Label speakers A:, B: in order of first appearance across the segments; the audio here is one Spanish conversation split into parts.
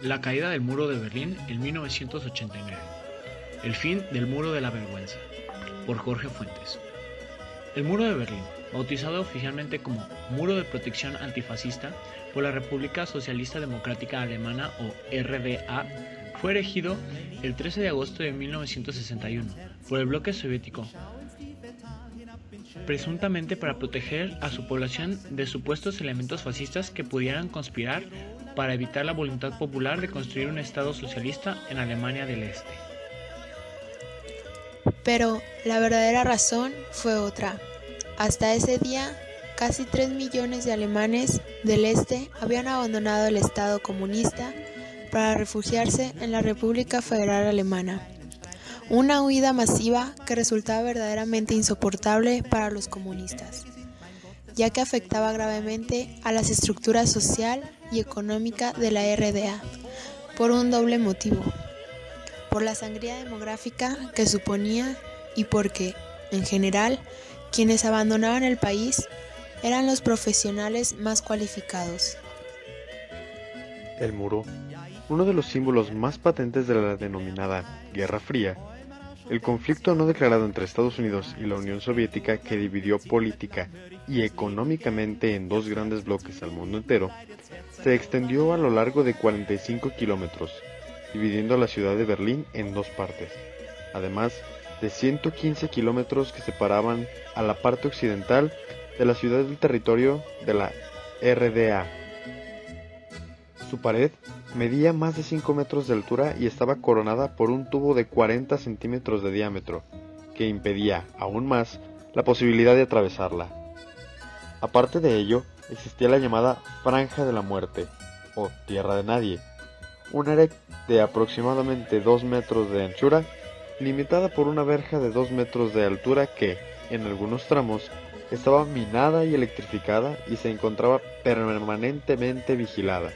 A: La caída del muro de Berlín en 1989. El fin del muro de la vergüenza, por Jorge Fuentes. El muro de Berlín, bautizado oficialmente como Muro de Protección Antifascista por la República Socialista Democrática Alemana o RDA, fue erigido el 13 de agosto de 1961 por el bloque soviético, presuntamente para proteger a su población de supuestos elementos fascistas que pudieran conspirar para evitar la voluntad popular de construir un Estado socialista en Alemania del Este.
B: Pero la verdadera razón fue otra. Hasta ese día, casi 3 millones de alemanes del Este habían abandonado el Estado comunista para refugiarse en la República Federal Alemana. Una huida masiva que resultaba verdaderamente insoportable para los comunistas, ya que afectaba gravemente a las estructuras social y económica de la RDA, por un doble motivo: por la sangría demográfica que suponía y porque, en general, quienes abandonaban el país eran los profesionales más cualificados.
C: El muro, uno de los símbolos más patentes de la denominada Guerra Fría, el conflicto no declarado entre Estados Unidos y la Unión Soviética que dividió política y económicamente en dos grandes bloques al mundo entero, se extendió a lo largo de 45 kilómetros, dividiendo la ciudad de Berlín en dos partes, además de 115 kilómetros que separaban a la parte occidental de la ciudad del territorio de la RDA. Su pared medía más de 5 metros de altura y estaba coronada por un tubo de 40 centímetros de diámetro, que impedía, aún más, la posibilidad de atravesarla. Aparte de ello, existía la llamada Franja de la Muerte, o Tierra de Nadie, un área de aproximadamente 2 metros de anchura, limitada por una verja de 2 metros de altura que, en algunos tramos, estaba minada y electrificada y se encontraba permanentemente vigilada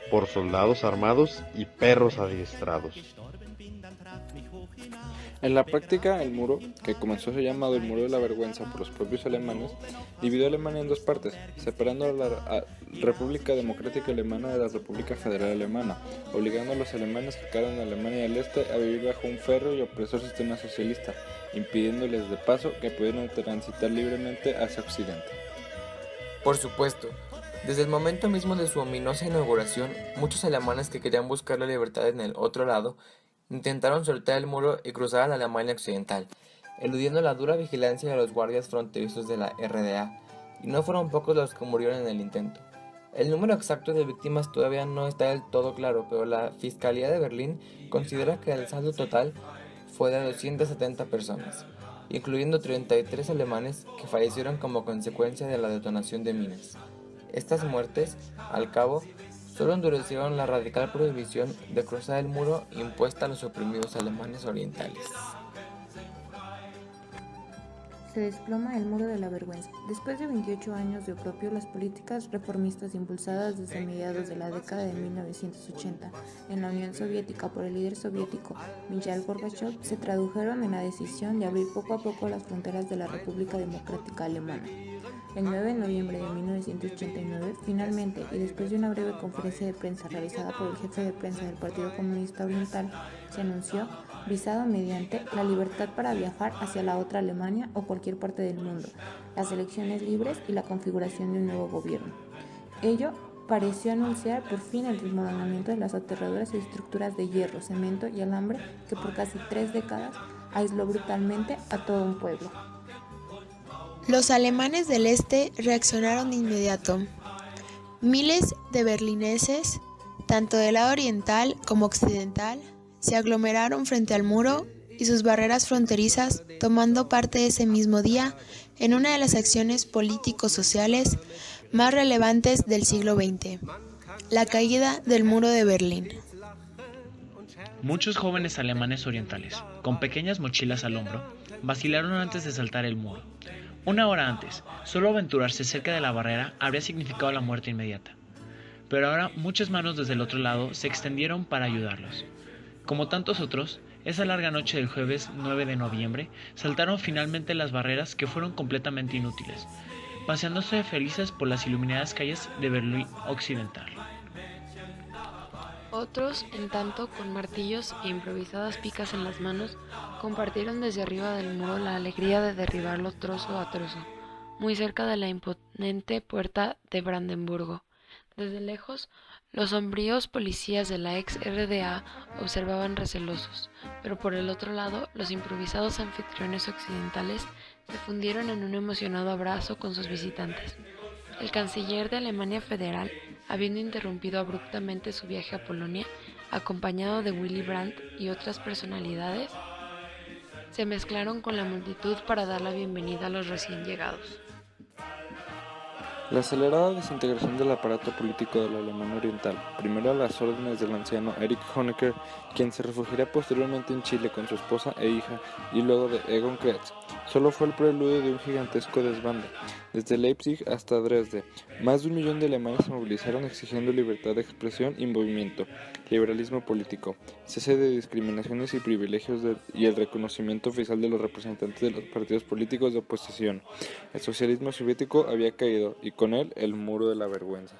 C: por soldados armados y perros adiestrados.
D: En la práctica, el muro, que comenzó a ser llamado el Muro de la Vergüenza por los propios alemanes, dividió a Alemania en dos partes, separando a la República Democrática Alemana de la República Federal Alemana, obligando a los alemanes que quedaron en Alemania del Este a vivir bajo un férreo y opresor sistema socialista, impidiéndoles de paso que pudieran transitar libremente hacia Occidente.
E: Por supuesto, desde el momento mismo de su ominosa inauguración, muchos alemanes que querían buscar la libertad en el otro lado intentaron soltar el muro y cruzar a la Alemania occidental, eludiendo la dura vigilancia de los guardias fronterizos de la RDA, y no fueron pocos los que murieron en el intento. El número exacto de víctimas todavía no está del todo claro, pero la Fiscalía de Berlín considera que el saldo total fue de 270 personas, incluyendo 33 alemanes que fallecieron como consecuencia de la detonación de minas. Estas muertes, al cabo, solo endurecieron la radical prohibición de cruzar el muro impuesta a los oprimidos alemanes orientales.
F: Se desploma el muro de la vergüenza. Después de 28 años de opropio, las políticas reformistas impulsadas desde mediados de la década de 1980 en la Unión Soviética por el líder soviético Mikhail Gorbachev se tradujeron en la decisión de abrir poco a poco las fronteras de la República Democrática Alemana. El 9 de noviembre de 1989, finalmente, y después de una breve conferencia de prensa realizada por el jefe de prensa del Partido Comunista Oriental, se anunció, visado mediante, la libertad para viajar hacia la otra Alemania o cualquier parte del mundo, las elecciones libres y la configuración de un nuevo gobierno. Ello pareció anunciar por fin el desmoronamiento de las aterradoras estructuras de hierro, cemento y alambre que por casi 3 décadas aisló brutalmente a todo un pueblo.
B: Los alemanes del Este reaccionaron de inmediato. Miles de berlineses, tanto del lado oriental como occidental, se aglomeraron frente al muro y sus barreras fronterizas, tomando parte ese mismo día en una de las acciones político-sociales más relevantes del siglo XX, la caída del muro de Berlín.
A: Muchos jóvenes alemanes orientales, con pequeñas mochilas al hombro, vacilaron antes de saltar el muro. Una hora antes, solo aventurarse cerca de la barrera habría significado la muerte inmediata. Pero ahora muchas manos desde el otro lado se extendieron para ayudarlos. Como tantos otros, esa larga noche del jueves 9 de noviembre, saltaron finalmente las barreras que fueron completamente inútiles, paseándose felices por las iluminadas calles de Berlín Occidental.
B: Otros, en tanto, con martillos e improvisadas picas en las manos, compartieron desde arriba del muro la alegría de derribarlo trozo a trozo, muy cerca de la imponente puerta de Brandenburgo. Desde lejos, los sombríos policías de la ex RDA observaban recelosos, pero por el otro lado, los improvisados anfitriones occidentales se fundieron en un emocionado abrazo con sus visitantes. El canciller de Alemania Federal, habiendo interrumpido abruptamente su viaje a Polonia, acompañado de Willy Brandt y otras personalidades, se mezclaron con la multitud para dar la bienvenida a los recién llegados.
D: La acelerada desintegración del aparato político de la Alemania Oriental, primero a las órdenes del anciano Erich Honecker, quien se refugiaría posteriormente en Chile con su esposa e hija, y luego de Egon Kretz, solo fue el preludio de un gigantesco desbande. Desde Leipzig hasta Dresde, más de 1 millón de alemanes se movilizaron exigiendo libertad de expresión y movimiento, liberalismo político, cese de discriminaciones y privilegios y el reconocimiento oficial de los representantes de los partidos políticos de oposición. El socialismo soviético había caído y con él el muro de la vergüenza.